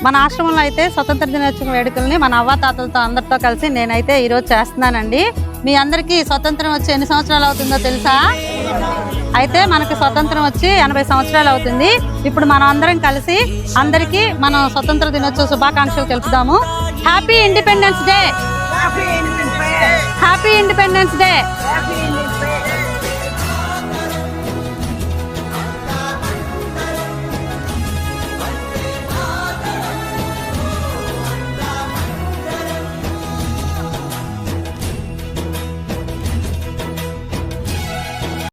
మన ఆశ్రమంలో అయితే స్వతంత్ర దినోత్సవ వేడుకల్ని మన అవ్వాతాతలతో అందరితో కలిసి నేనైతే ఈరోజు చేస్తున్నానండి. మీ అందరికీ స్వతంత్రం వచ్చి ఎన్ని సంవత్సరాలు అవుతుందో తెలుసా? అయితే మనకి స్వతంత్రం వచ్చి 80 సంవత్సరాలు అవుతుంది. ఇప్పుడు మనం అందరం కలిసి అందరికీ మనం స్వతంత్ర దినోత్సవ శుభాకాంక్షలు తెలుపుదాము. Happy Independence Day. Happy Independence day.